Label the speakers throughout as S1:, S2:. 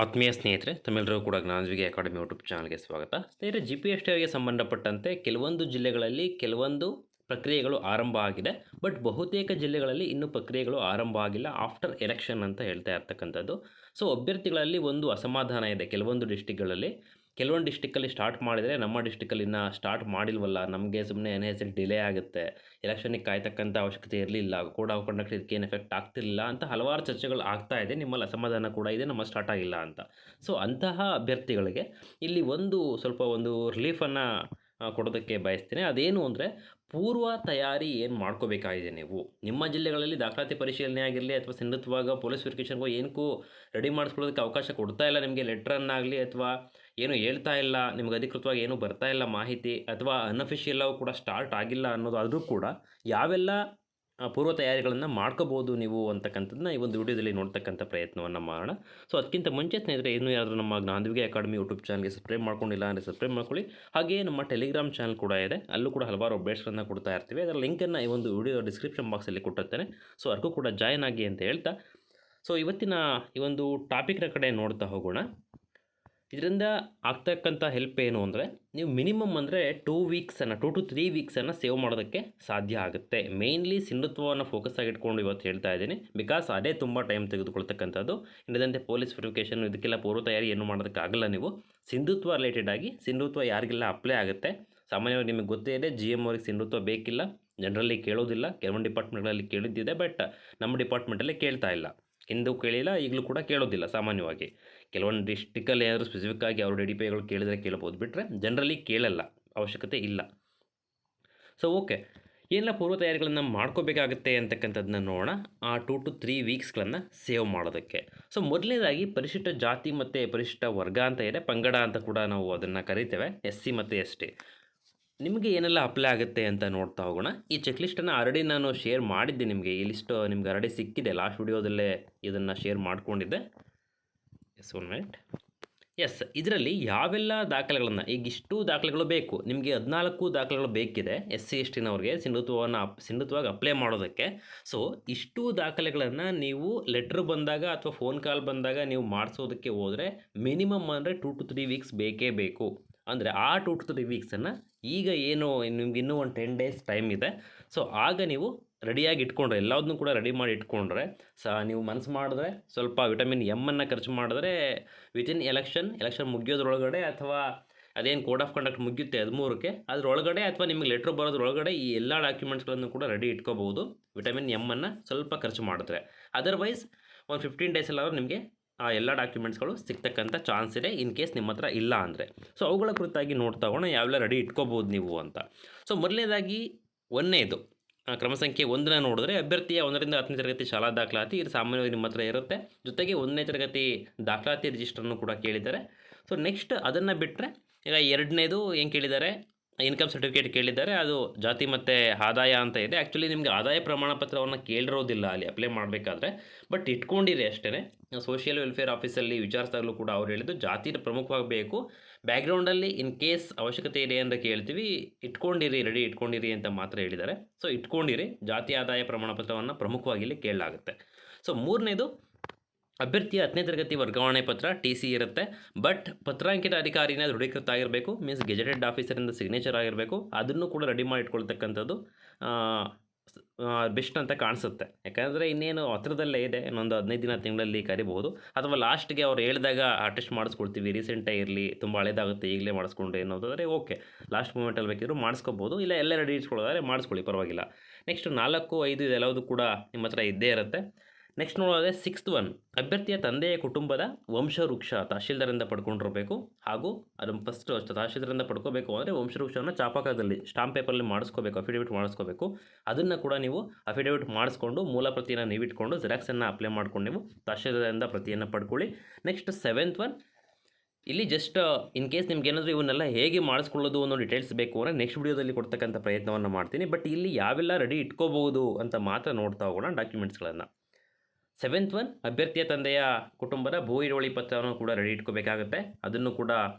S1: ಆತ್ಮೀಯ ಸ್ನೇಹಿತರೆ, ತಮ್ಮೆಲ್ಲರಿಗೂ ಕೂಡ ಜ್ಞಾನದ್ವಿಗೆ ಅಕಾಡೆಮಿ ಯೂಟ್ಯೂಬ್ ಚಾನಲ್ಗೆ ಸ್ವಾಗತ. ಸ್ನೇಹಿತರೆ, ಜಿ ಪಿ ಎಸ್ ಟಿಗೆ ಸಂಬಂಧಪಟ್ಟಂತೆ ಕೆಲವೊಂದು ಜಿಲ್ಲೆಗಳಲ್ಲಿ ಕೆಲವೊಂದು ಪ್ರಕ್ರಿಯೆಗಳು ಆರಂಭ ಆಗಿದೆ. ಬಟ್ ಬಹುತೇಕ ಜಿಲ್ಲೆಗಳಲ್ಲಿ ಇನ್ನೂ ಪ್ರಕ್ರಿಯೆಗಳು ಆರಂಭ ಆಗಿಲ್ಲ. ಆಫ್ಟರ್ ಎಲೆಕ್ಷನ್ ಅಂತ ಹೇಳ್ತಾ ಇರ್ತಕ್ಕಂಥದ್ದು. ಸೊ ಅಭ್ಯರ್ಥಿಗಳಲ್ಲಿ ಒಂದು ಅಸಮಾಧಾನ ಇದೆ ಕೆಲವೊಂದು ಡಿಸ್ಟಿಕ್ಗಳಲ್ಲಿ. ಕೆಲವೊಂದು ಡಿಸ್ಟಿಕ್ಕಲ್ಲಿ ಸ್ಟಾರ್ಟ್ ಮಾಡಿದರೆ ನಮ್ಮ ಡಿಸ್ಟಿಕ್ಕಲ್ಲಿ ಇನ್ನೂ ಸ್ಟಾರ್ಟ್ ಮಾಡಿಲ್ವಲ್ಲ, ನಮಗೆ ಸುಮ್ಮನೆ ಅನ್ಹೆಸರಿ ಡಿಲೇ ಆಗುತ್ತೆ, ಎಲೆಕ್ಷನಿಗೆ ಕಾಯ್ತಕ್ಕಂಥ ಅವಶ್ಯಕತೆ ಇರಲಿಲ್ಲ, ಕೋಡ್ ಆಫ್ ಕಂಡಕ್ಟ್ ಇದಕ್ಕೇನು ಎಫೆಕ್ಟ್ ಆಗ್ತಿಲ್ಲ ಅಂತ ಹಲವಾರು ಚರ್ಚೆಗಳು ಆಗ್ತಾ ಇದೆ. ನಿಮ್ಮಲ್ಲಿ ಅಸಮಾಧಾನ ಕೂಡ ಇದೆ, ನಮ್ಮ ಸ್ಟಾರ್ಟ್ ಆಗಿಲ್ಲ ಅಂತ. ಸೊ ಅಂತಹ ಅಭ್ಯರ್ಥಿಗಳಿಗೆ ಇಲ್ಲಿ ಸ್ವಲ್ಪ ಒಂದು ರಿಲೀಫನ್ನು ಕೊಡೋದಕ್ಕೆ ಬಯಸ್ತೀನಿ. ಅದೇನು ಅಂದರೆ, ಪೂರ್ವ ತಯಾರಿ ಏನು ಮಾಡ್ಕೋಬೇಕಾಗಿದೆ ನೀವು. ನಿಮ್ಮ ಜಿಲ್ಲೆಗಳಲ್ಲಿ ದಾಖಲಾತಿ ಪರಿಶೀಲನೆ ಆಗಿರಲಿ ಅಥವಾ ಸಿಂಧುತ್ವಾಗ ಪೊಲೀಸ್ ವೆರಿಫಿಕೇಷನ್ಗೋ ಏನಕ್ಕೂ ರೆಡಿ ಮಾಡಿಸ್ಕೊಳ್ಳೋದಕ್ಕೆ ಅವಕಾಶ ಕೊಡ್ತಾ ಇಲ್ಲ ನಿಮಗೆ. ಲೆಟ್ರನ್ನಾಗಲಿ ಅಥವಾ ಏನು ಹೇಳ್ತಾ ಇಲ್ಲ, ನಿಮ್ಗೆ ಅಧಿಕೃತವಾಗಿ ಏನೂ ಬರ್ತಾ ಇಲ್ಲ ಮಾಹಿತಿ, ಅಥವಾ ಅನ್ಅಫಿಷಿಯಲ್ ಕೂಡ ಸ್ಟಾರ್ಟ್ ಆಗಿಲ್ಲ ಅನ್ನೋದು. ಅದು ಕೂಡ ಯಾವೆಲ್ಲ ಪೂರ್ವ ತಯಾರಿಗಳನ್ನು ಮಾಡ್ಕೋಬೋದು ನೀವು ಅಂತಕ್ಕಂಥದ್ದನ್ನ ಈ ಒಂದು ವಿಡಿಯೋದಲ್ಲಿ ನೋಡ್ತಕ್ಕಂಥ ಪ್ರಯತ್ನವನ್ನು ಮಾಡೋಣ. ಸೊ ಅದಕ್ಕಿಂತ ಮುಂಚೆ ಸ್ನೇಹಿತರೆ, ಇನ್ನೂ ಯಾರಾದರೂ ನಮ್ಮ ಜ್ಞಾನದ್ವಿಗೆ ಅಕಾಡೆಮಿ ಯೂಟ್ಯೂಬ್ ಚಾನಲ್ಗೆ ಸಬ್ಸ್ಕ್ರೈಬ್ ಮಾಡ್ಕೊಂಡಿಲ್ಲ ಅಂದರೆ ಸಬ್ಸ್ಕ್ರೈಬ್ ಮಾಡ್ಕೊಳ್ಳಿ. ಹಾಗೆಯೇ ನಮ್ಮ ಟೆಲಿಗ್ರಾಮ್ ಚಾನಲ್ ಕೂಡ ಇದೆ, ಅಲ್ಲೂ ಕೂಡ ಹಲವಾರು ಅಪ್ಡೇಟ್ಸ್ಗಳನ್ನು ಕೊಡ್ತಾ ಇರ್ತೀವಿ. ಅದರ ಲಿಂಕನ್ನು ಈ ಒಂದು ವಿಡಿಯೋ ಡಿಸ್ಕ್ರಿಪ್ಷನ್ ಬಾಕ್ಸಲ್ಲಿ ಕೊಟ್ಟಿರ್ತೇನೆ. ಸೊ ಅದಕ್ಕೂ ಕೂಡ ಜಾಯ್ನ್ ಆಗಿ ಅಂತ ಹೇಳ್ತಾ, ಸೊ ಇವತ್ತಿನ ಈ ಒಂದು ಟಾಪಿಕ್ನ ಕಡೆ ನೋಡ್ತಾ ಹೋಗೋಣ. ಇದರಿಂದ ಆಗ್ತಕ್ಕಂಥ ಹೆಲ್ಪ್ ಏನು ಅಂದರೆ, ನೀವು ಮಿನಿಮಮ್ ಅಂದರೆ 2 to 3 ವೀಕ್ಸನ್ನು ಸೇವ್ ಮಾಡೋದಕ್ಕೆ ಸಾಧ್ಯ ಆಗುತ್ತೆ. ಮೇಯ್ನ್ಲಿ ಸಿಂಧುತ್ವವನ್ನು ಫೋಕಸ್ ಆಗಿ ಇಟ್ಕೊಂಡು ಇವತ್ತು ಹೇಳ್ತಾ ಇದ್ದೀನಿ, ಬಿಕಾಸ್ ಅದೇ ತುಂಬ ಟೈಮ್ ತೆಗೆದುಕೊಳ್ತಕ್ಕಂಥದ್ದು. ಇನ್ನದಂತೆ ಪೊಲೀಸ್ ವೆರಿಫಿಕೇಷನ್ ಇದಕ್ಕೆಲ್ಲ ಪೂರ್ವ ತಯಾರಿ ಏನು ಮಾಡೋದಕ್ಕಾಗಲ್ಲ ನೀವು. ಸಿಂಧುತ್ವ ರಿಲೇಟೆಡ್ ಆಗಿ, ಸಿಂಧುತ್ವ ಯಾರಿಗೆಲ್ಲ ಅಪ್ಲೈ ಆಗುತ್ತೆ, ಸಾಮಾನ್ಯವಾಗಿ ನಿಮಗೆ ಗೊತ್ತೇ ಇದೆ, ಜಿ ಎಮ್ ಅವ್ರಿಗೆ ಸಿಂಧುತ್ವ ಬೇಕಿಲ್ಲ, ಜನರಲ್ಲಿ ಕೇಳೋದಿಲ್ಲ. ಕೆಲವೊಂದು ಡಿಪಾರ್ಟ್ಮೆಂಟ್ಗಳಲ್ಲಿ ಕೇಳಿದ್ದಿದೆ, ಬಟ್ ನಮ್ಮ ಡಿಪಾರ್ಟ್ಮೆಂಟಲ್ಲಿ ಕೇಳ್ತಾ ಇಲ್ಲ. ಹಿಂದೂ ಕೇಳಿಲ್ಲ, ಈಗಲೂ ಕೂಡ ಕೇಳೋದಿಲ್ಲ. ಸಾಮಾನ್ಯವಾಗಿ ಕೆಲವೊಂದು ಡಿಸ್ಟಿಕಲ್ಲಿ ಏನಾದರೂ ಸ್ಪೆಸಿಫಿಕ್ ಆಗಿ ಅವರು ಡಿ ಪಿ ಐಗಳು ಕೇಳಿದರೆ ಕೇಳ್ಬೋದು, ಬಿಟ್ಟರೆ ಜನರಲಿ ಕೇಳಲ್ಲ, ಅವಶ್ಯಕತೆ ಇಲ್ಲ. ಸೊ ಓಕೆ, ಏನೆಲ್ಲ ಪೂರ್ವ ತಯಾರಿಗಳನ್ನು ಮಾಡ್ಕೋಬೇಕಾಗುತ್ತೆ ಅಂತಕ್ಕಂಥದ್ದನ್ನ ನೋಡೋಣ. ಆ 2 to 3 ವೀಕ್ಸ್ಗಳನ್ನು ಸೇವ್ ಮಾಡೋದಕ್ಕೆ. ಸೊ ಮೊದಲನೇದಾಗಿ ಪರಿಶಿಷ್ಟ ಜಾತಿ ಮತ್ತು ಪರಿಶಿಷ್ಟ ವರ್ಗ ಅಂತ ಇದೆ, ಪಂಗಡ ಅಂತ ಕೂಡ ನಾವು ಅದನ್ನು ಕರಿತೇವೆ, SC ಮತ್ತು ST. ನಿಮಗೆ ಏನೆಲ್ಲ ಅಪ್ಲೈ ಆಗುತ್ತೆ ಅಂತ ನೋಡ್ತಾ ಹೋಗೋಣ. ಈ ಚೆಕ್ಲಿಸ್ಟನ್ನು ಆಲ್ರೆಡಿ ನಾನು ಶೇರ್ ಮಾಡಿದ್ದೆ ನಿಮಗೆ. ಈ ಲಿಸ್ಟ್ ನಿಮ್ಗೆ ಆಲ್ರೆಡಿ ಸಿಕ್ಕಿದೆ, ಲಾಸ್ಟ್ ವಿಡಿಯೋದಲ್ಲೇ ಇದನ್ನು ಶೇರ್ ಮಾಡಿಕೊಂಡಿದ್ದೆ. ಎಸ್, ಇದರಲ್ಲಿ ಯಾವೆಲ್ಲ ದಾಖಲೆಗಳನ್ನು, ಈಗ ಇಷ್ಟು ದಾಖಲೆಗಳು ಬೇಕು ನಿಮಗೆ, 14 ದಾಖಲೆಗಳು ಬೇಕಿದೆ SC STನವ್ರಿಗೆ ಸಿಂಧುತ್ವವಾಗಿ ಅಪ್ಲೈ ಮಾಡೋದಕ್ಕೆ. ಸೊ ಇಷ್ಟು ದಾಖಲೆಗಳನ್ನು ನೀವು ಲೆಟ್ರ್ ಬಂದಾಗ ಅಥವಾ ಫೋನ್ ಕಾಲ್ ಬಂದಾಗ ನೀವು ಮಾಡಿಸೋದಕ್ಕೆ ಹೋದರೆ ಮಿನಿಮಮ್ ಅಂದರೆ 2 to 3 ವೀಕ್ಸ್ ಬೇಕೇ ಬೇಕು. ಅಂದರೆ ಆ 2 to 3 ವೀಕ್ಸನ್ನು ಈಗ ಏನು ನಿಮ್ಗೆ ಇನ್ನೂ ಒಂದು 10 ಡೇಸ್ ಟೈಮ್ ಇದೆ. ಸೊ ಆಗ ನೀವು ರೆಡಿಯಾಗಿ ಇಟ್ಕೊಂಡ್ರೆ, ಎಲ್ಲದನ್ನೂ ಕೂಡ ರೆಡಿ ಮಾಡಿ ಇಟ್ಕೊಂಡ್ರೆ ನೀವು ಮನಸ್ಸು ಮಾಡಿದ್ರೆ ಸ್ವಲ್ಪ ವಿಟಮಿನ್ ಎಮ್ಮನ್ನು ಖರ್ಚು ಮಾಡಿದ್ರೆ ವಿತಿನ್ ಎಲೆಕ್ಷನ್ ಮುಗಿಯೋದ್ರೊಳಗಡೆ, ಅಥವಾ ಅದೇನು ಕೋಡ್ ಆಫ್ ಕಂಡಕ್ಟ್ ಮುಗಿಯುತ್ತೆ 13ಕ್ಕೆ, ಅದರೊಳಗಡೆ ಅಥವಾ ನಿಮಗೆ ಲೆಟ್ರ್ ಬರೋದ್ರೊಳಗಡೆ ಈ ಎಲ್ಲ ಡಾಕ್ಯುಮೆಂಟ್ಸ್ಗಳನ್ನು ಕೂಡ ರೆಡಿ ಇಟ್ಕೋಬಹುದು, ವಿಟಮಿನ್ ಎಮ್ಮನ್ನು ಸ್ವಲ್ಪ ಖರ್ಚು ಮಾಡಿದ್ರೆ. ಅದರ್ವೈಸ್ ಒಂದು 15 ಡೇಸಲ್ಲಾದ್ರೂ ನಿಮಗೆ ಆ ಎಲ್ಲ ಡಾಕ್ಯುಮೆಂಟ್ಸ್ಗಳು ಸಿಗ್ತಕ್ಕಂಥ ಚಾನ್ಸ್ ಇದೆ, ಇನ್ ಕೇಸ್ ನಿಮ್ಮ ಹತ್ರ ಇಲ್ಲ ಅಂದರೆ. ಸೊ ಅವುಗಳ ಕುರಿತಾಗಿ ನೋಡ್ತಾ ಹೋಗೋಣ, ಯಾವೆಲ್ಲ ರೆಡಿ ಇಟ್ಕೋಬೋದು ನೀವು ಅಂತ. ಸೊ ಮೊದಲನೇದಾಗಿ ಒಂದನೇದು ಕ್ರಮ ಸಂಖ್ಯೆ 1ನ ನೋಡಿದ್ರೆ, ಅಭ್ಯರ್ಥಿಯ 1ರಿಂದ 10ನೇ ತರಗತಿ ಶಾಲಾ ದಾಖಲಾತಿ, ಇದು ಸಾಮಾನ್ಯವಾಗಿ ನಿಮ್ಮ ಹತ್ರ ಇರುತ್ತೆ. ಜೊತೆಗೆ 1ನೇ ತರಗತಿ ದಾಖಲಾತಿ ರಿಜಿಸ್ಟರ್ನು ಕೂಡ ಕೇಳಿದ್ದಾರೆ. ಸೊ ನೆಕ್ಸ್ಟ್ ಅದನ್ನು ಬಿಟ್ಟರೆ ಈಗ 2ನೇದು ಏನು ಕೇಳಿದ್ದಾರೆ, ಇನ್ಕಮ್ ಸರ್ಟಿಫಿಕೇಟ್ ಕೇಳಿದ್ದಾರೆ. ಅದು ಜಾತಿ ಮತ್ತು ಆದಾಯ ಅಂತ ಇದೆ. ಆ್ಯಕ್ಚುಲಿ ನಿಮಗೆ ಆದಾಯ ಪ್ರಮಾಣ ಪತ್ರವನ್ನು ಕೇಳಿರೋದಿಲ್ಲ ಅಲ್ಲಿ ಅಪ್ಲೈ ಮಾಡಬೇಕಾದ್ರೆ, ಬಟ್ ಇಟ್ಕೊಂಡಿರಿ ಅಷ್ಟೇ. ಸೋಷಿಯಲ್ ವೆಲ್ಫೇರ್ ಆಫೀಸಲ್ಲಿ ವಿಚಾರಿಸಿದಾಗಲೂ ಕೂಡ ಅವ್ರು ಹೇಳಿದ್ದು ಜಾತಿ ಪ್ರಮುಖವಾಗಿ ಬೇಕು, ಬ್ಯಾಕ್ಗ್ರೌಂಡಲ್ಲಿ ಇನ್ ಕೇಸ್ ಅವಶ್ಯಕತೆ ಇದೆ ಅಂತ ಕೇಳ್ತೀವಿ, ಇಟ್ಕೊಂಡಿರಿ, ರೆಡಿ ಇಟ್ಕೊಂಡಿರಿ ಅಂತ ಮಾತ್ರ ಹೇಳಿದ್ದಾರೆ. ಸೊ ಇಟ್ಕೊಂಡಿರಿ, ಜಾತಿ ಆದಾಯ ಪ್ರಮಾಣ ಪತ್ರವನ್ನು ಪ್ರಮುಖವಾಗಿ ಇಲ್ಲಿ ಕೇಳಲಾಗುತ್ತೆ. ಸೊ 3ನೇದು ಅಭ್ಯರ್ಥಿಯ 10ನೇ ತರಗತಿ ವರ್ಗಾವಣೆ ಪತ್ರ TC ಇರುತ್ತೆ, ಬಟ್ ಪತ್ರಾಂಕಿತ ಅಧಿಕಾರಿನ ದೃಢೀಕೃತ ಆಗಿರಬೇಕು, ಮೀನ್ಸ್ ಗೆಜೆಟೆಡ್ ಆಫೀಸರಿಂದ ಸಿಗ್ನೇಚರ್ ಆಗಿರಬೇಕು. ಅದನ್ನು ಕೂಡ ರೆಡಿ ಮಾಡಿ ಇಟ್ಕೊಳ್ತಕ್ಕಂಥದ್ದು ಬೆಸ್ಟ್ ಅಂತ ಕಾಣಿಸುತ್ತೆ. ಯಾಕಂದರೆ ಇನ್ನೇನು ಹತ್ರದಲ್ಲೇ ಇದೆ, ಇನ್ನೊಂದು 15 ದಿನ ತಿಂಗಳಲ್ಲಿ ಕರಿಬಹುದು, ಅಥವಾ ಲಾಸ್ಟ್ಗೆ ಅವ್ರು ಹೇಳಿದಾಗ ಅಟೆಸ್ಟ್ ಮಾಡಿಸ್ಕೊಳ್ತೀವಿ, ರೀಸೆಂಟೇ ಇರಲಿ, ತುಂಬ ಹಳೇದಾಗುತ್ತೆ ಈಗಲೇ ಮಾಡಿಸ್ಕೊಂಡ್ರೆ ಅನ್ನೋದಾದರೆ ಓಕೆ, ಲಾಸ್ಟ್ ಮೂಮೆಂಟಲ್ಲಿ ಬೇಕಿದ್ರು ಮಾಡಿಸ್ಕೋಬೋದು, ಇಲ್ಲ ಎಲ್ಲ ರೆಡಿ ಇಟ್ಕೊಳ್ಳೋದಾದ್ರೆ ಮಾಡಿಸ್ಕೊಳ್ಳಿ, ಪರವಾಗಿಲ್ಲ. ನೆಕ್ಸ್ಟ್ 4, 5 ಇದೆಲ್ಲವುದು ಕೂಡ ನಿಮ್ಮ ಹತ್ರ ಇದ್ದೇ ಇರುತ್ತೆ. ನೆಕ್ಸ್ಟ್ ನೋಡೋದೇ 6th ಒನ್, ಅಭ್ಯರ್ಥಿಯ ತಂದೆಯ ಕುಟುಂಬದ ವಂಶವೃಕ್ಷ ತಹಶೀಲ್ದಾರಿಂದ ಪಡ್ಕೊಂಡಿರಬೇಕು. ಹಾಗೂ ಅದನ್ನು ಫಸ್ಟ್ ತಹಶೀಲ್ದಾರಿಂದ ಪಡ್ಕೋಬೇಕು ಅಂದರೆ ವಂಶವೃಕ್ಷವನ್ನು ಚಾಪಕದಲ್ಲಿ ಸ್ಟಾಂಪ್ ಪೇಪರಲ್ಲಿ ಮಾಡಿಸ್ಕೋಬೇಕು, ಅಫಿಡೇವಿಟ್ ಮಾಡಿಸ್ಕೋಬೇಕು. ಅದನ್ನು ಕೂಡ ನೀವು ಅಫಿಡೇವಿಟ್ ಮಾಡಿಸ್ಕೊಂಡು ಮೂಲ ಪ್ರತಿಯನ್ನು ನೀವು ಇಟ್ಕೊಂಡು ಜೆರಾಕ್ಸನ್ನು ಅಪ್ಲೈ ಮಾಡ್ಕೊಂಡು ನೀವು ತಹಶೀಲ್ದಾರಿಂದ ಪ್ರತಿಯನ್ನು ಪಡ್ಕೊಳ್ಳಿ. ನೆಕ್ಸ್ಟ್ 7th ಒನ್, ಇಲ್ಲಿ ಜಸ್ಟ್ ಇನ್ ಕೇಸ್ ನಿಮ್ಗೆ ಏನಾದರೂ ಇವನ್ನೆಲ್ಲ ಹೇಗೆ ಮಾಡಿಸ್ಕೊಳ್ಳೋದು ಅನ್ನೋ ಡೀಟೇಲ್ಸ್ ಬೇಕು ಅಂದರೆ ನೆಕ್ಸ್ಟ್ ವಿಡಿಯೋದಲ್ಲಿ ಕೊಡ್ತಕ್ಕಂಥ ಪ್ರಯತ್ನವನ್ನು ಮಾಡ್ತೀನಿ. ಬಟ್ ಇಲ್ಲಿ ಯಾವೆಲ್ಲ ರೆಡಿ ಇಟ್ಕೋಬಹುದು ಅಂತ ಮಾತ್ರ ನೋಡ್ತಾ ಹೋಗೋಣ ಡಾಕ್ಯುಮೆಂಟ್ಸ್ಗಳನ್ನು. 7th ಒನ್, ಅಭ್ಯರ್ಥಿಯ ತಂದೆಯ ಕುಟುಂಬದ ಭೂ ಹಿಡುವಳಿ ಪತ್ರವನ್ನು ಕೂಡ ರೆಡಿ ಇಟ್ಕೋಬೇಕಾಗುತ್ತೆ, ಅದನ್ನು ಕೂಡ